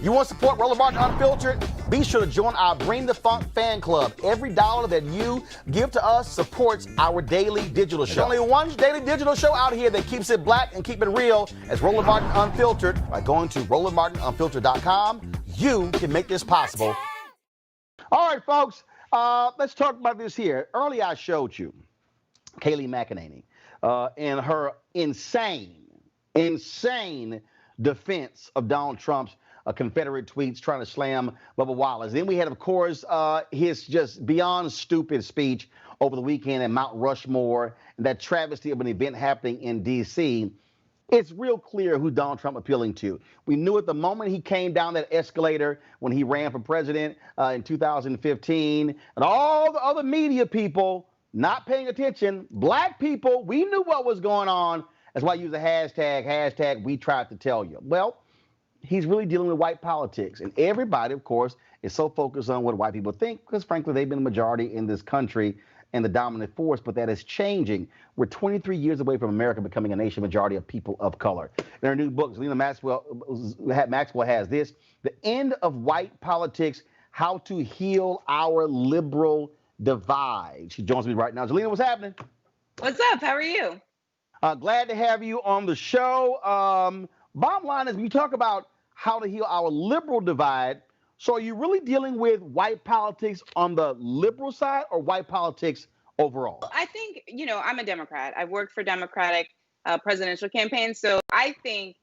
You want to support Roland Martin Unfiltered? Be sure to join our Bring the Funk fan club. Every dollar that you give to us supports our daily digital show. There's only one daily digital show out here that keeps it black and keep it real as Roland Martin Unfiltered. By going to RolandMartinUnfiltered.com, you can make this possible. All right, folks, let's talk about this here. Earlier I showed you Kayleigh McEnany and her insane defense of Donald Trump's Confederate tweets trying to slam Bubba Wallace. Then we had, of course, his just beyond stupid speech over the weekend at Mount Rushmore, and that travesty of an event happening in D.C. It's real clear who Donald Trump appealing to. We knew it the moment he came down that escalator when he ran for president in 2015, and all the other media people not paying attention, black people, we knew what was going on. That's why I use the hashtag we tried to tell you. Well, he's really dealing with white politics. And everybody, of course, is so focused on what white people think because, frankly, they've been the majority in this country and the dominant force, but that is changing. We're 23 years away from America becoming a nation majority of people of color. In her new book, Zerlina Maxwell has this, The End of White Politics, How to Heal Our Liberal Divide. She joins me right now. Zerlina, what's happening? What's up? How are you? Glad to have you on the show. Bottom line is, we talk about how to heal our liberal divide. So are you really dealing with white politics on the liberal side or white politics overall? I think, I'm a Democrat. I've worked for Democratic presidential campaigns. So I think,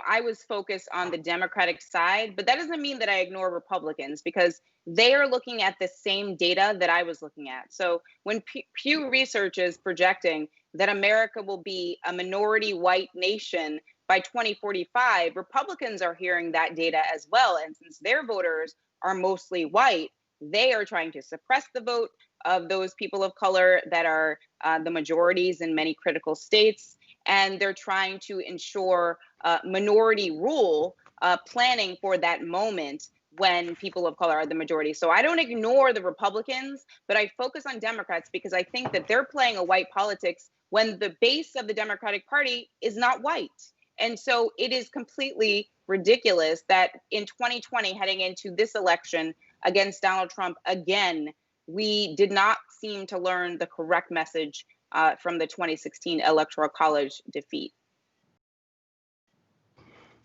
I was focused on the Democratic side, but that doesn't mean that I ignore Republicans because they are looking at the same data that I was looking at. So when Pew Research is projecting that America will be a minority white nation by 2045, Republicans are hearing that data as well. And since their voters are mostly white, they are trying to suppress the vote of those people of color that are the majorities in many critical states. And they're trying to ensure minority rule planning for that moment when people of color are the majority. So I don't ignore the Republicans, but I focus on Democrats because I think that they're playing a white politics when the base of the Democratic Party is not white. And so it is completely ridiculous that in 2020, heading into this election against Donald Trump again, we did not seem to learn the correct message from the 2016 Electoral College defeat.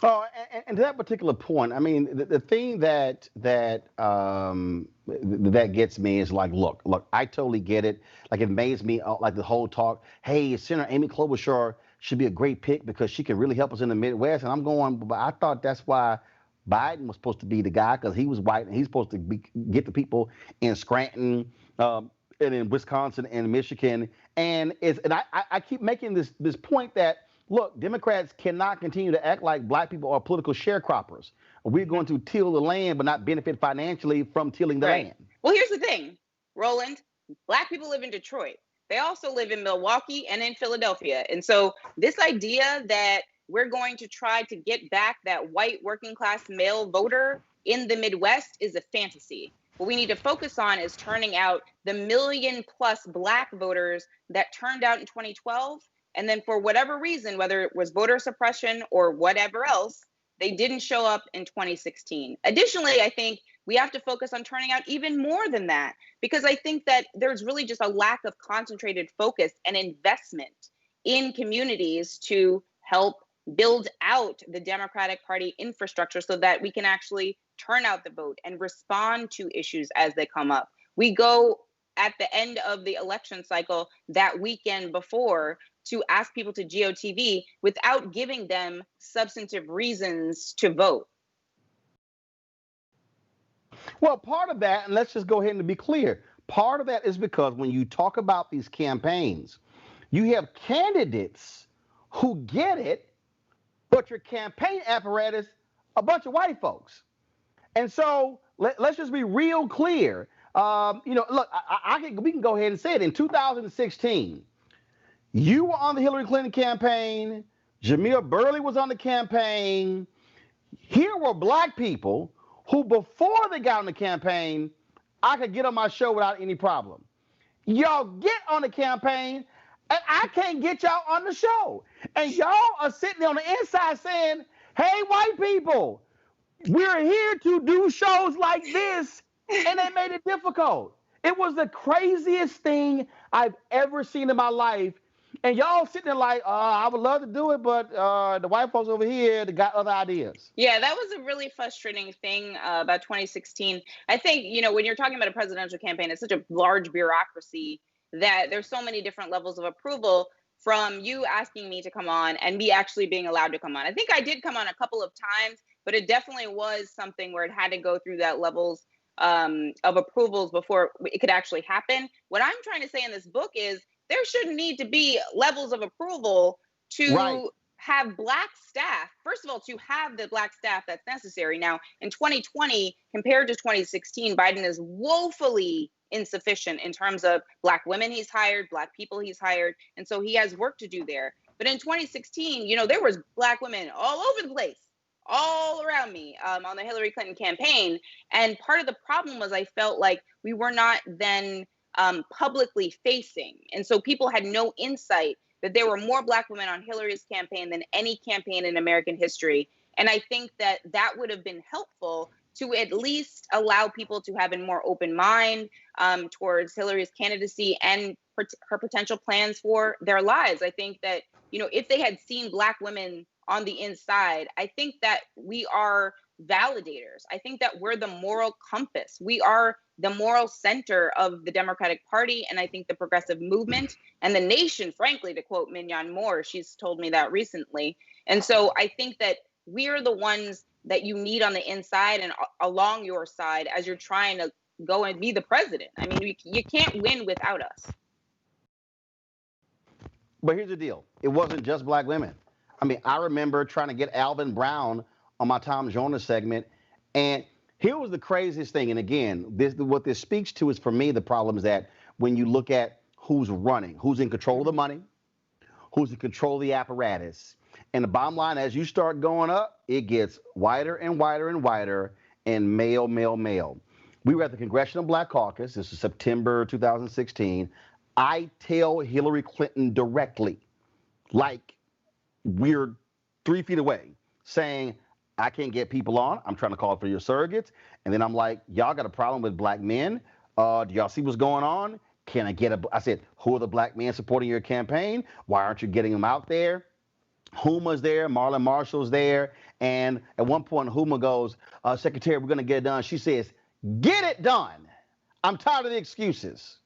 Oh, and to that particular point, I mean, the thing that gets me is like, look, I totally get it. Like, it amazed me, like the whole talk. Hey, Senator Amy Klobuchar should be a great pick because she can really help us in the Midwest. And I'm going, but I thought that's why Biden was supposed to be the guy because he was white and he's supposed to get the people in Scranton and in Wisconsin and Michigan. And I keep making this point that, look, Democrats cannot continue to act like black people are political sharecroppers. We're going to till the land but not benefit financially from tilling the land. Well, here's the thing, Roland. Black people live in Detroit. They also live in Milwaukee and in Philadelphia. And so this idea that we're going to try to get back that white working class male voter in the Midwest is a fantasy. What we need to focus on is turning out the 1 million+ black voters that turned out in 2012. And then for whatever reason, whether it was voter suppression or whatever else, they didn't show up in 2016. Additionally, I think we have to focus on turning out even more than that, because I think that there's really just a lack of concentrated focus and investment in communities to help build out the Democratic Party infrastructure so that we can actually turn out the vote, and respond to issues as they come up. We go at the end of the election cycle that weekend before to ask people to GOTV without giving them substantive reasons to vote. Well, part of that, and let's just go ahead and be clear, part of that is because when you talk about these campaigns, you have candidates who get it, but your campaign apparatus, a bunch of white folks. And so let's just be real clear. Look, we can go ahead and say it. In 2016, you were on the Hillary Clinton campaign. Jamil Burley was on the campaign. Here were black people who, before they got on the campaign, I could get on my show without any problem. Y'all get on the campaign, and I can't get y'all on the show. And y'all are sitting there on the inside saying, hey, white people, we're here to do shows like this, and they made it difficult. It was the craziest thing I've ever seen in my life. And y'all sitting there like, I would love to do it, but the white folks over here, they got other ideas. Yeah, that was a really frustrating thing about 2016. I think, when you're talking about a presidential campaign, it's such a large bureaucracy that there's so many different levels of approval, from you asking me to come on and me actually being allowed to come on. I think I did come on a couple of times, but it definitely was something where it had to go through that levels of approvals before it could actually happen. What I'm trying to say in this book is there shouldn't need to be levels of approval to have black staff. First of all, to have the black staff that's necessary. Now, in 2020, compared to 2016, Biden is woefully insufficient in terms of black women he's hired, black people he's hired. And so he has work to do there. But in 2016, there was black women all over the place, all around me on the Hillary Clinton campaign. And part of the problem was I felt like we were not then publicly facing. And so people had no insight that there were more black women on Hillary's campaign than any campaign in American history. And I think that that would have been helpful to at least allow people to have a more open mind towards Hillary's candidacy and her potential plans for their lives. I think that, if they had seen black women on the inside, I think that we are validators. I think that we're the moral compass. We are the moral center of the Democratic Party, and I think the progressive movement and the nation, frankly, to quote Mignon Moore, she's told me that recently. And so I think that we're the ones that you need on the inside and along your side as you're trying to go and be the president. I mean, you can't win without us. But here's the deal. It wasn't just black women. I mean, I remember trying to get Alvin Brown on my Tom Jonas segment. And here was the craziest thing. And again, what this speaks to is, for me, the problem is that when you look at who's running, who's in control of the money, who's in control of the apparatus. And the bottom line, as you start going up, it gets wider and wider and wider, and male. We were at the Congressional Black Caucus. This is September 2016. I tell Hillary Clinton directly, like we're 3 feet away, saying, I can't get people on. I'm trying to call for your surrogates. And then I'm like, y'all got a problem with black men? Do y'all see what's going on? Can I get I said, who are the black men supporting your campaign? Why aren't you getting them out there? Huma's there, Marlon Marshall's there. And at one point, Huma goes, Secretary, we're going to get it done. She says, get it done. I'm tired of the excuses.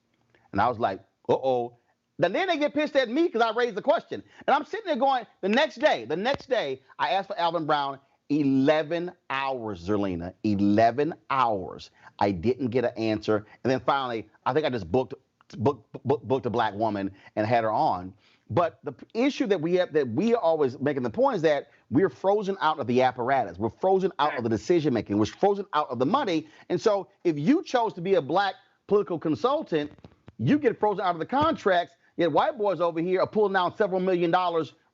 And I was like, uh-oh. Then they get pissed at me because I raised the question. And I'm sitting there going, the next day, I asked for Alvin Brown, 11 hours, Zerlina, 11 hours. I didn't get an answer. And then finally, I think I just booked a black woman and had her on. But the issue that we have, that we are always making the point, is that we're frozen out of the apparatus. We're frozen out of the decision making. We're frozen out of the money. And so if you chose to be a black political consultant, you get frozen out of the contracts. Yet white boys over here are pulling down several $1 million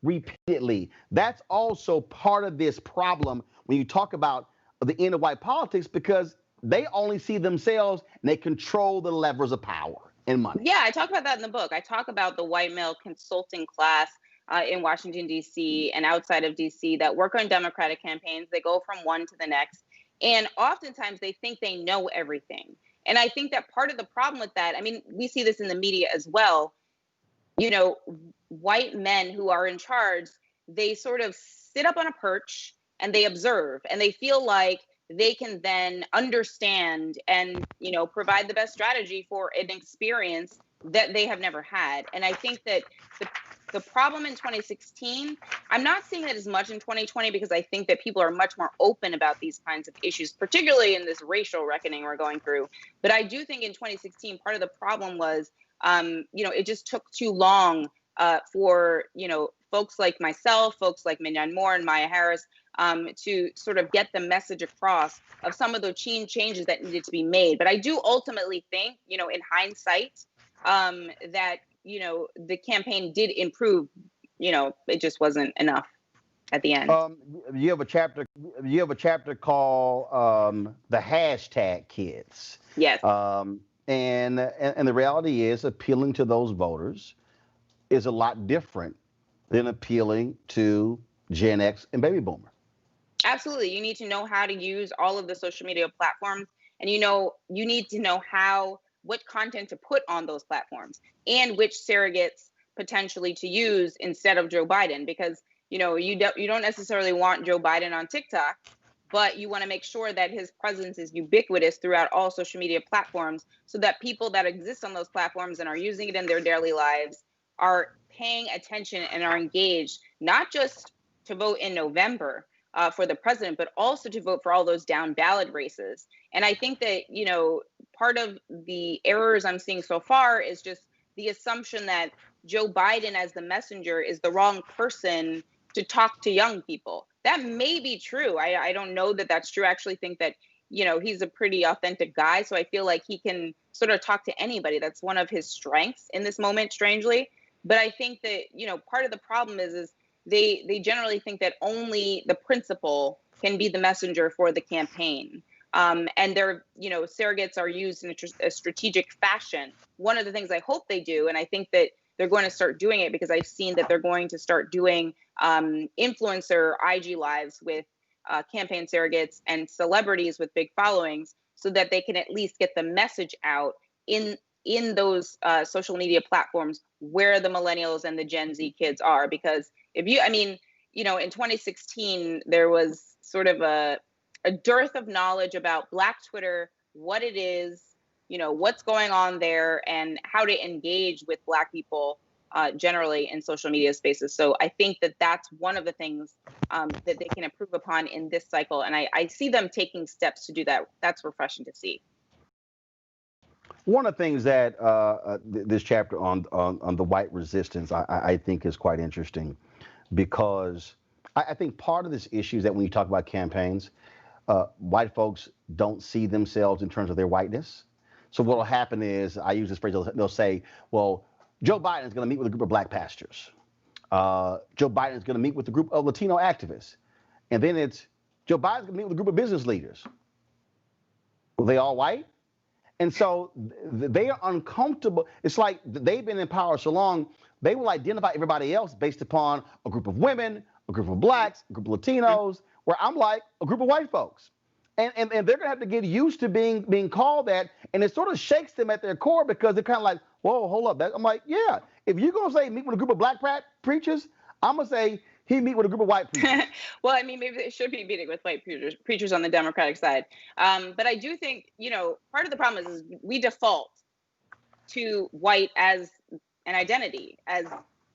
repeatedly. That's also part of this problem when you talk about the end of white politics, because they only see themselves and they control the levers of power and money. Yeah, I talk about that in the book. I talk about the white male consulting class in Washington, D.C. and outside of D.C. that work on Democratic campaigns. They go from one to the next. And oftentimes they think they know everything. And I think that part of the problem with that, I mean, we see this in the media as well. White men who are in charge, they sort of sit up on a perch and they observe, and they feel like they can then understand and, provide the best strategy for an experience that they have never had. And I think that the problem in 2016, I'm not seeing it as much in 2020 because I think that people are much more open about these kinds of issues, particularly in this racial reckoning we're going through. But I do think in 2016, part of the problem was, it just took too long for, folks like myself, folks like Minyan Moore and Maya Harris, to sort of get the message across of some of the changes that needed to be made. But I do ultimately think, in hindsight, that, the campaign did improve. It just wasn't enough at the end. You have a chapter called the hashtag kids. Yes. And the reality is appealing to those voters is a lot different than appealing to Gen X and baby boomer. Absolutely. You need to know how to use all of the social media platforms, and you need to know what content to put on those platforms and which surrogates potentially to use instead of Joe Biden, because you don't necessarily want Joe Biden on TikTok, but you want to make sure that his presence is ubiquitous throughout all social media platforms so that people that exist on those platforms and are using it in their daily lives are paying attention and are engaged, not just to vote in November for the president, but also to vote for all those down ballot races. And I think that, part of the errors I'm seeing so far is just the assumption that Joe Biden as the messenger is the wrong person to talk to young people. That may be true. I don't know that that's true. I actually think that, he's a pretty authentic guy. So I feel like he can sort of talk to anybody. That's one of his strengths in this moment, strangely. But I think that, part of the problem is they generally think that only the principal can be the messenger for the campaign. And their, surrogates are used in a strategic fashion. One of the things I hope they do, and I think that they're going to start doing it because I've seen that they're going to start doing influencer IG lives with campaign surrogates and celebrities with big followings so that they can at least get the message out in those social media platforms where the millennials and the Gen Z kids are. Because in 2016, there was sort of a dearth of knowledge about Black Twitter, what it is, what's going on there, and how to engage with Black people generally in social media spaces. So I think that that's one of the things that they can improve upon in this cycle. And I see them taking steps to do that. That's refreshing to see. One of the things that this chapter on the white resistance, I think is quite interesting, because I think part of this issue is that when you talk about campaigns, white folks don't see themselves in terms of their whiteness. So what will happen is, I use this phrase, they'll say, well, Joe Biden is going to meet with a group of Black pastors. Joe Biden is going to meet with a group of Latino activists. And then it's Joe Biden's going to meet with a group of business leaders. Well, they all white? And so they are uncomfortable. It's like they've been in power so long, they will identify everybody else based upon a group of women, a group of Blacks, a group of Latinos, where I'm like a group of white folks. And they're going to have to get used to being called that. And it sort of shakes them at their core, because they're kind of like, whoa, hold up. I'm like, yeah, if you're going to say meet with a group of Black preachers, I'm going to say he meet with a group of white preachers. Well, maybe they should be meeting with white preachers on the Democratic side. But I do think, part of the problem is we default to white as an identity, as,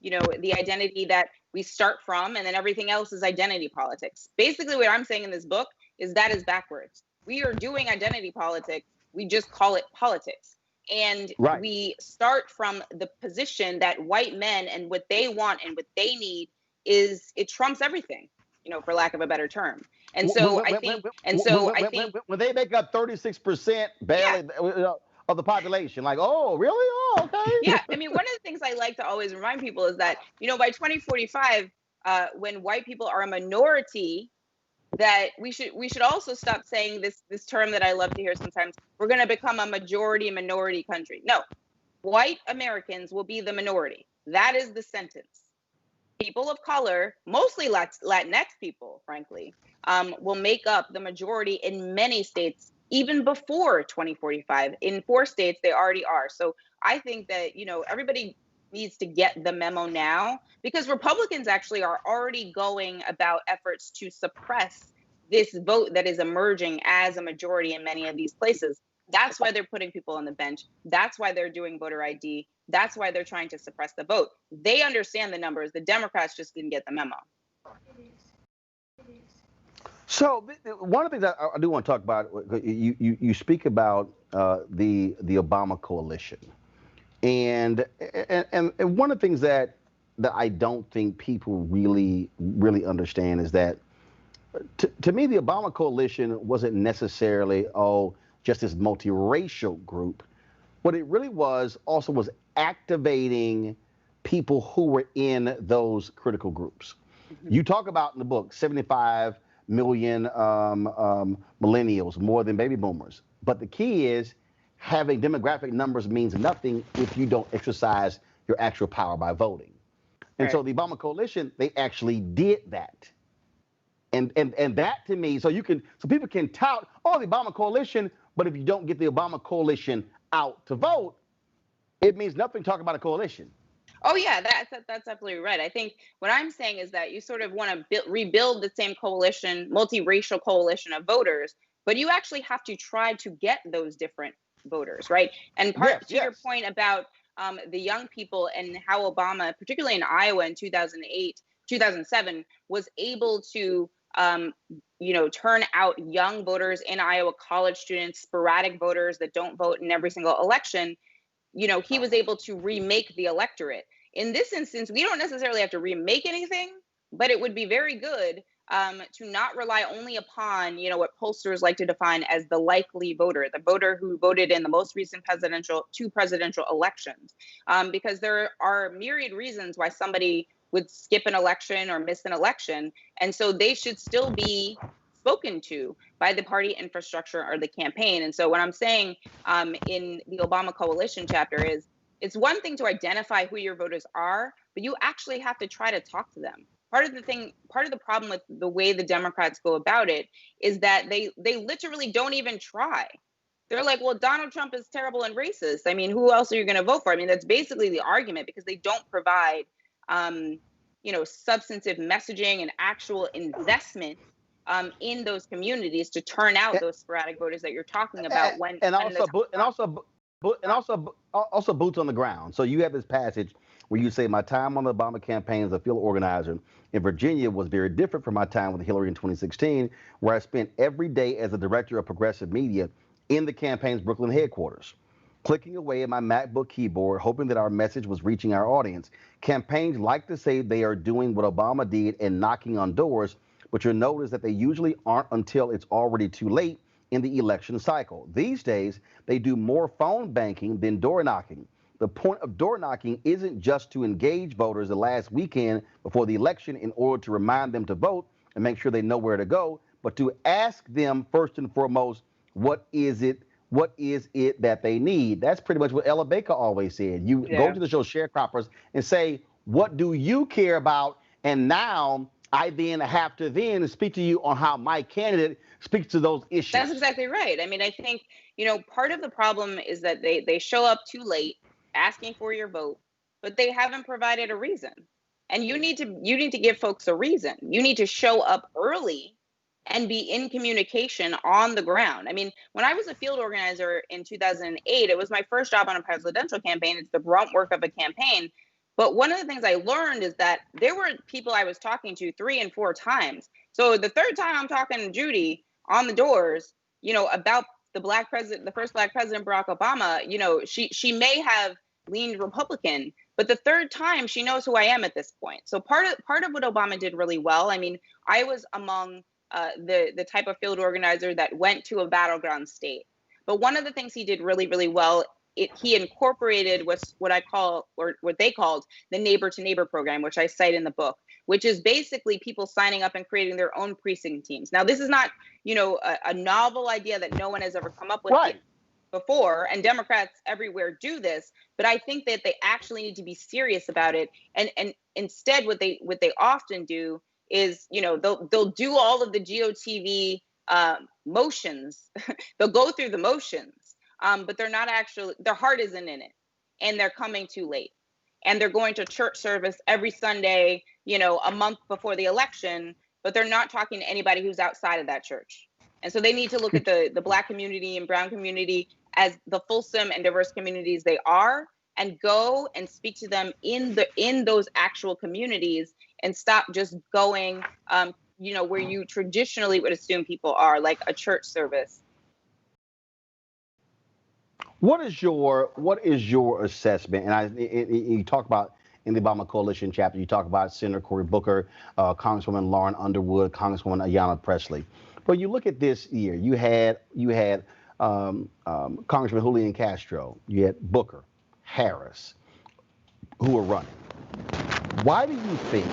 the identity that we start from, and then everything else is identity politics. Basically, what I'm saying in this book is that is backwards. We are doing identity politics. We just call it politics. And right. We start from the position that white men and what they want and what they need is, it trumps everything, for lack of a better term. And so I think when they make up 36% barely of the population, like, oh, really? Oh, okay. Yeah. One of the things I like to always remind people is that, by 2045, when white people are a minority, that we should also stop saying this term that I love to hear sometimes. We're going to become a majority minority country. No, white Americans will be the minority. That is the sentence. People of color, mostly Latinx people, frankly, will make up the majority in many states, even before 2045. In 4 states, they already are. So I think that, everybody needs to get the memo now, because Republicans actually are already going about efforts to suppress this vote that is emerging as a majority in many of these places. That's why they're putting people on the bench. That's why they're doing voter ID. That's why they're trying to suppress the vote. They understand the numbers. The Democrats just didn't get the memo. So one of the things I do want to talk about, you speak about the Obama coalition, and one of the things that I don't think people really understand is that to me the Obama coalition wasn't necessarily just this multiracial group. What it really was also was activating people who were in those critical groups. Mm-hmm. You talk about in the book 75 million millennials, more than baby boomers. But the key is having demographic numbers means nothing if you don't exercise your actual power by voting. And right. So the Obama coalition, they actually did that. And that to me, so people can tout, the Obama coalition, but if you don't get the Obama coalition out to vote, it means nothing talking about a coalition. Oh yeah, that's absolutely right. I think what I'm saying is that you sort of want to rebuild the same coalition, multiracial coalition of voters, but you actually have to try to get those different voters, right? And your point about the young people and how Obama, particularly in Iowa in 2007, was able to turn out young voters in Iowa, college students, sporadic voters that don't vote in every single election. He was able to remake the electorate. In this instance, we don't necessarily have to remake anything, but it would be very good to not rely only upon, what pollsters like to define as the likely voter, the voter who voted in the most recent two presidential elections, because there are myriad reasons why somebody would skip an election or miss an election. And so they should still be spoken to by the party infrastructure or the campaign. And so what I'm saying in the Obama coalition chapter is it's one thing to identify who your voters are, but you actually have to try to talk to them. Part of the problem with the way the Democrats go about it is that they literally don't even try. They're like, well, Donald Trump is terrible and racist. I mean, who else are you going to vote for? I mean, that's basically the argument, because they don't provide, substantive messaging and actual investment in those communities to turn out those sporadic voters that you're talking about. Also boots on the ground. So you have this passage where you say, my time on the Obama campaign as a field organizer in Virginia was very different from my time with Hillary in 2016, where I spent every day as a director of progressive media in the campaign's Brooklyn headquarters, clicking away at my MacBook keyboard, hoping that our message was reaching our audience. Campaigns like to say they are doing what Obama did and knocking on doors, but you'll notice that they usually aren't until it's already too late in the election cycle. These days, they do more phone banking than door knocking. The point of door knocking isn't just to engage voters the last weekend before the election in order to remind them to vote and make sure they know where to go, but to ask them first and foremost, what is it that they need? That's pretty much what Ella Baker always said. You go to the show Sharecroppers and say, what do you care about? And now I then have to speak to you on how my candidate speaks to those issues. That's exactly right. I mean, I think, part of the problem is that they show up too late asking for your vote, but they haven't provided a reason. And you need to give folks a reason. You need to show up early and be in communication on the ground. I mean, when I was a field organizer in 2008, it was my first job on a presidential campaign. It's the brunt work of a campaign. But one of the things I learned is that there were people I was talking to 3 and 4 times. So the third time I'm talking to Judy on the doors, about the first black president, Barack Obama, she may have leaned Republican, but the third time she knows who I am at this point. So part of what Obama did really well, I mean, I was among the type of field organizer that went to a battleground state. But one of the things he did really, really well, he incorporated what they called the neighbor to neighbor program, which I cite in the book, which is basically people signing up and creating their own precinct teams. Now, this is not, a novel idea that no one has ever come up with before, and Democrats everywhere do this, but I think that they actually need to be serious about it. And instead, what they often do is, they'll do all of the GOTV motions. They'll go through the motions. But they're not actually, their heart isn't in it, and they're coming too late, and they're going to church service every Sunday, a month before the election, but they're not talking to anybody who's outside of that church. And so they need to look at the Black community and brown community as the fulsome and diverse communities they are, and go and speak to them in those actual communities, and stop just going, where you traditionally would assume people are, like a church service. What is your assessment? And you talk about in the Obama coalition chapter, you talk about Senator Cory Booker, Congresswoman Lauren Underwood, Congresswoman Ayanna Pressley. But you look at this year, you had Congressman Julian Castro, you had Booker, Harris, who were running. Why do you think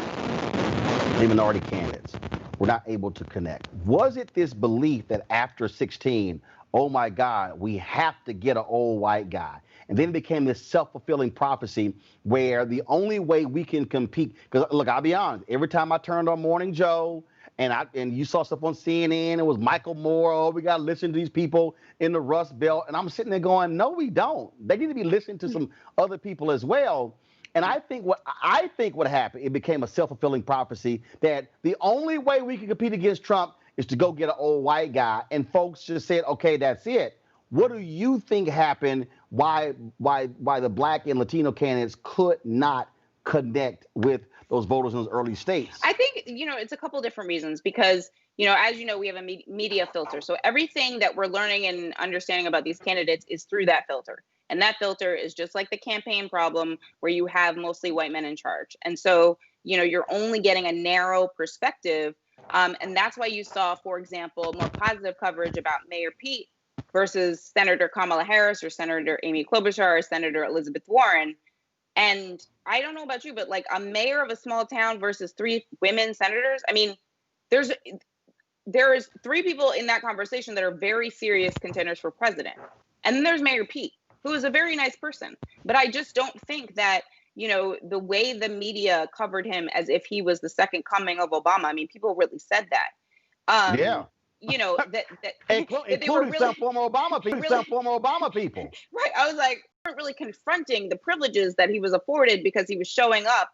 the minority candidates were not able to connect? Was it this belief that after 16, oh my God, we have to get an old white guy? And then it became this self-fulfilling prophecy where the only way we can compete, because look, I'll be honest, every time I turned on Morning Joe and you saw stuff on CNN, it was Michael Moore, oh, we got to listen to these people in the Rust Belt. And I'm sitting there going, no, we don't. They need to be listening to some other people as well. And I think what happened, it became a self-fulfilling prophecy that the only way we can compete against Trump is to go get an old white guy. And folks just said, okay, that's it. What do you think happened? Why the Black and Latino candidates could not connect with those voters in those early states? I think, it's a couple different reasons, because, as you know, we have a media filter. So everything that we're learning and understanding about these candidates is through that filter. And that filter is just like the campaign problem, where you have mostly white men in charge. And so, you're only getting a narrow perspective. And that's why you saw, for example, more positive coverage about Mayor Pete versus Senator Kamala Harris or Senator Amy Klobuchar or Senator Elizabeth Warren. And I don't know about you, but like a mayor of a small town versus 3 women senators. I mean, there is 3 people in that conversation that are very serious contenders for president. And then there's Mayor Pete, who is a very nice person. But I just don't think that, the way the media covered him as if he was the second coming of Obama. I mean, people really said that. Yeah. That including some former Obama people. Right. I was like, weren't really confronting the privileges that he was afforded because he was showing up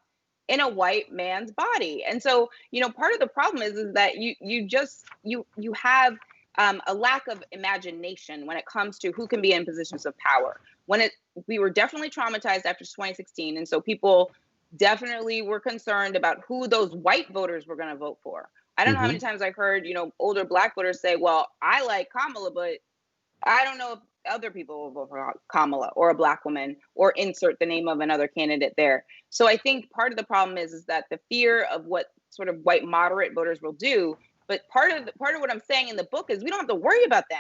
in a white man's body. And so, part of the problem is that you have a lack of imagination when it comes to who can be in positions of power. We were definitely traumatized after 2016. And so people definitely were concerned about who those white voters were going to vote for. I don't know how many times I've heard, older Black voters say, well, I like Kamala, but I don't know if other people will vote for Kamala or a Black woman, or insert the name of another candidate there. So I think part of the problem is that the fear of what sort of white moderate voters will do. But part of what I'm saying in the book is we don't have to worry about them.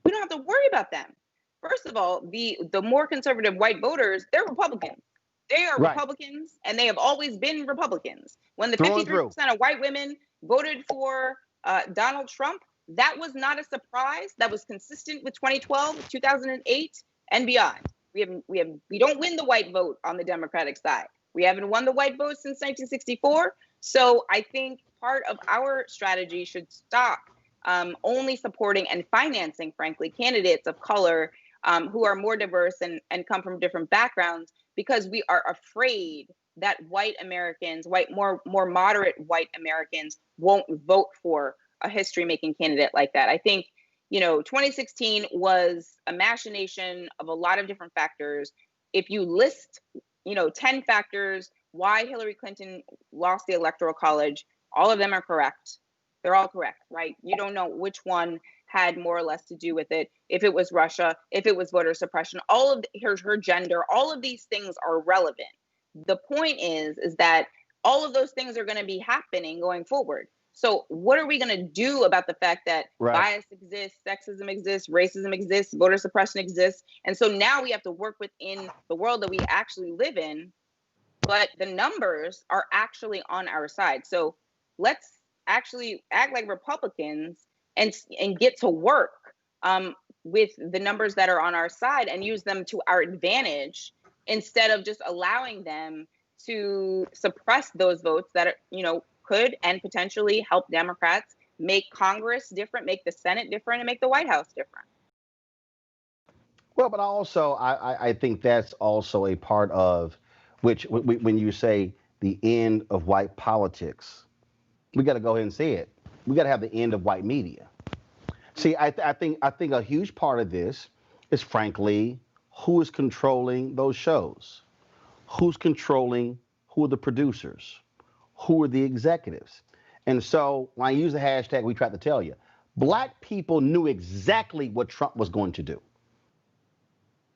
We don't have to worry about them. First of all, the more conservative white voters, they're Republicans. They are right. Republicans, and they have always been Republicans. When the 53% of white women voted for Donald Trump, that was not a surprise. That was consistent with 2012, 2008, and beyond. We don't win the white vote on the Democratic side. We haven't won the white vote since 1964. So I think part of our strategy should stop only supporting and financing, frankly, candidates of color who are more diverse and come from different backgrounds, because we are afraid that white Americans, more moderate white Americans, won't vote for a history-making candidate like that. I think, 2016 was a machination of a lot of different factors. If you list, 10 factors why Hillary Clinton lost the Electoral College, all of them are correct. They're all correct, right? You don't know which one had more or less to do with it. If it was Russia, if it was voter suppression, all of her gender, all of these things are relevant. The point is that all of those things are going to be happening going forward. So what are we going to do about the fact that bias exists, sexism exists, racism exists, voter suppression exists? And so now we have to work within the world that we actually live in, but the numbers are actually on our side. So let's actually act like Republicans and get to work with the numbers that are on our side and use them to our advantage, instead of just allowing them to suppress those votes that are, could and potentially help Democrats make Congress different, make the Senate different, and make the White House different. Well, but also, I think that's also a part of which, when you say the end of white politics, We got to go ahead and say it. We got to have the end of white media. See, I think a huge part of this is frankly who is controlling those shows, who's controlling who are the producers, who are the executives. And so when I use the hashtag, we tried to tell you, black people knew exactly what Trump was going to do.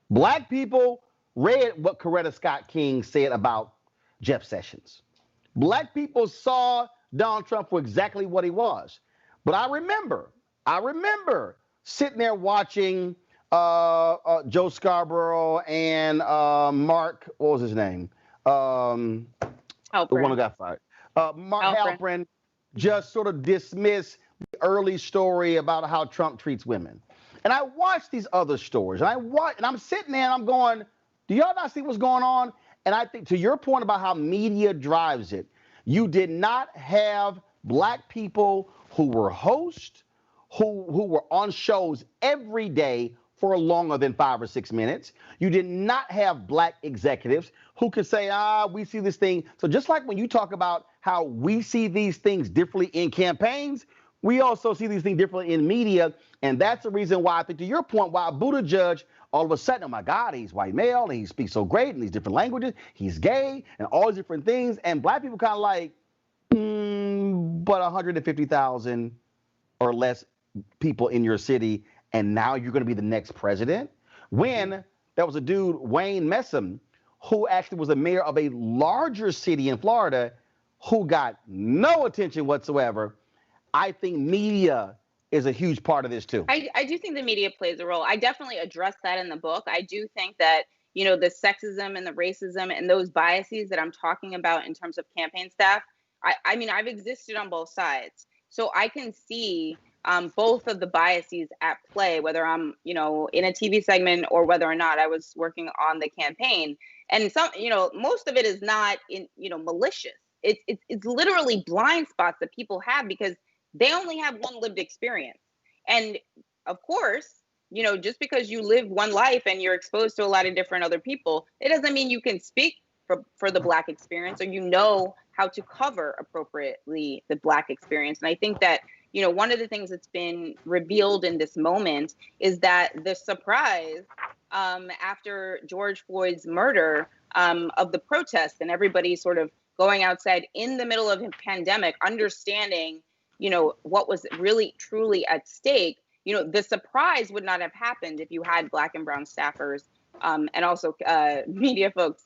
Black people read what Coretta Scott King said about Jeff Sessions. Black people saw Donald Trump for exactly what he was. But I remember sitting there watching Joe Scarborough and Mark, what was his name? The one who got fired. Mark Halperin just sort of dismiss the early story about how Trump treats women. And I watched these other stories, and I'm sitting there and I'm going, do y'all not see what's going on? And I think to your point about how media drives it, you did not have black people who were hosts, who were on shows every day for longer than 5 or 6 minutes. You did not have black executives who could say, we see this thing. So just like when you talk about how we see these things differently in campaigns, we also see these things differently in media. And that's the reason why I think, to your point, why Buttigieg, all of a sudden, oh my God, he's white male and he speaks so great in these different languages. He's gay and all these different things. And black people kind of like, but 150,000 or less people in your city, and now you're going to be the next president? When there was a dude, Wayne Messam, who actually was the mayor of a larger city in Florida, who got no attention whatsoever. I think media is a huge part of this too. I do think the media plays a role. I definitely address that in the book. I do think that, the sexism and the racism and those biases that I'm talking about in terms of campaign staff, I mean, I've existed on both sides. So I can see both of the biases at play, whether I'm, in a TV segment or whether or not I was working on the campaign. And some, most of it is not malicious. It's literally blind spots that people have because they only have one lived experience. And of course, just because you live one life and you're exposed to a lot of different other people, it doesn't mean you can speak for the Black experience, or how to cover appropriately the Black experience. And I think that, one of the things that's been revealed in this moment is that the surprise after George Floyd's murder of the protests and everybody sort of going outside in the middle of a pandemic, understanding, what was really truly at stake, the surprise would not have happened if you had Black and brown staffers and also media folks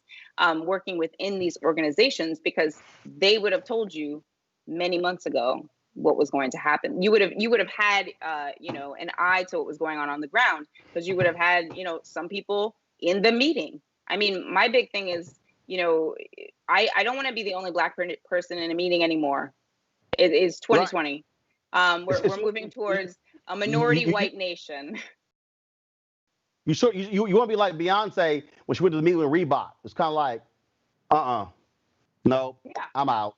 working within these organizations, because they would have told you many months ago what was going to happen. You would have had an eye to what was going on the ground, because you would have had some people in the meeting. I mean, my big thing is I don't want to be the only Black person in a meeting anymore. It is 2020. Right. We're moving towards a minority white nation. You want to be like Beyonce when she went to the meeting with Reebok. It's kind of like, no, yeah. I'm out.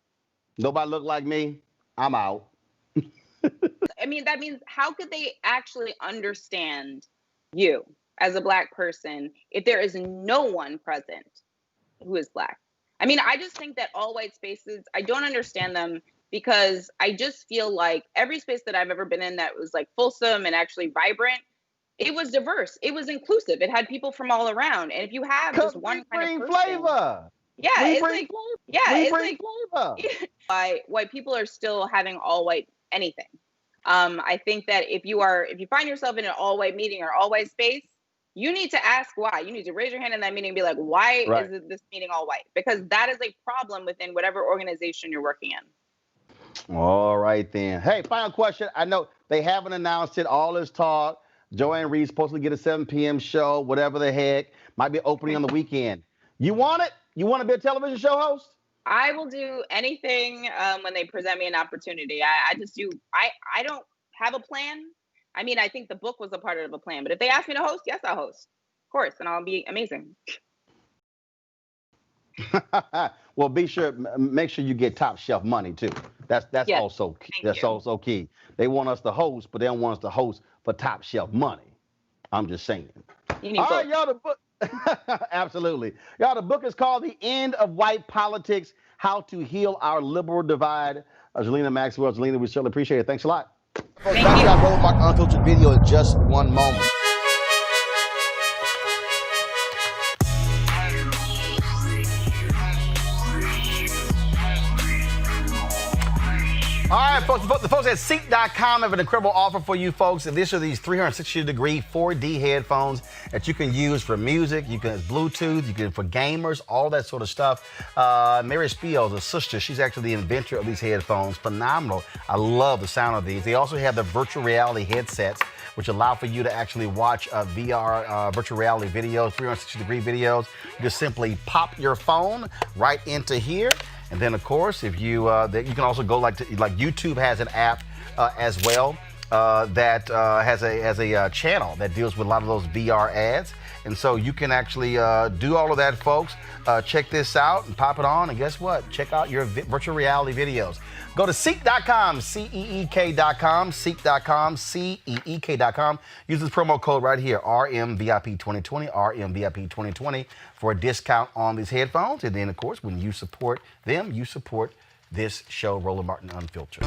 Nobody look like me. I'm out. I mean, that means how could they actually understand you as a Black person if there is no one present who is Black? I mean, I just think that all white spaces, I don't understand them, because I just feel like every space that I've ever been in that was like fulsome and actually vibrant, it was diverse. It was inclusive. It had people from all around. And if you have just one kind of person, flavor. Yeah, it's like, yeah, it's like flavor. White people are still having all white anything. I think that if you find yourself in an all white meeting or all white space, you need to ask why. You need to raise your hand in that meeting and be like, why is this meeting all white? Because that is a problem within whatever organization you're working in. All right, then. Hey, final question. I know they haven't announced it. All this talk. Joanne Reed's supposed to get a 7 p.m. show, whatever the heck. Might be opening on the weekend. You want it? You want to be a television show host? I will do anything when they present me an opportunity. I just do. I don't have a plan. I mean, I think the book was a part of a plan. But if they ask me to host, yes, I'll host. Of course, and I'll be amazing. Well, make sure you get top shelf money too. That's also key. That's also key. They want us to host, but they don't want us to host for top shelf money. I'm just saying. All right, y'all, the book. Absolutely. Y'all, the book is called The End of White Politics: How to Heal Our Liberal Divide. Zerlina Maxwell. Zerlina, we certainly appreciate it. Thanks a lot. Folks, Thank back to you. our Roland Martin Unfiltered video in just one moment. All right, folks, the folks at Ceek.com have an incredible offer for you folks. And these are these 360-degree 4D headphones that you can use for music, you can Bluetooth, you can for gamers, all that sort of stuff. Mary Spiels, a sister, she's actually the inventor of these headphones. Phenomenal. I love the sound of these. They also have the virtual reality headsets, which allow for you to actually watch VR virtual reality videos, 360-degree videos. You just simply pop your phone right into here. And then, of course, if you you can also go like YouTube has an app as well that has a channel that deals with a lot of those VR ads. And so you can actually do all of that, folks. Check this out and pop it on. And guess what? Check out your virtual reality videos. Go to Ceek.com, Ceek.com, Ceek.com, Ceek.com. Use this promo code right here, RMVIP2020, RMVIP2020 for a discount on these headphones. And then, of course, when you support them, you support this show, Roland Martin Unfiltered.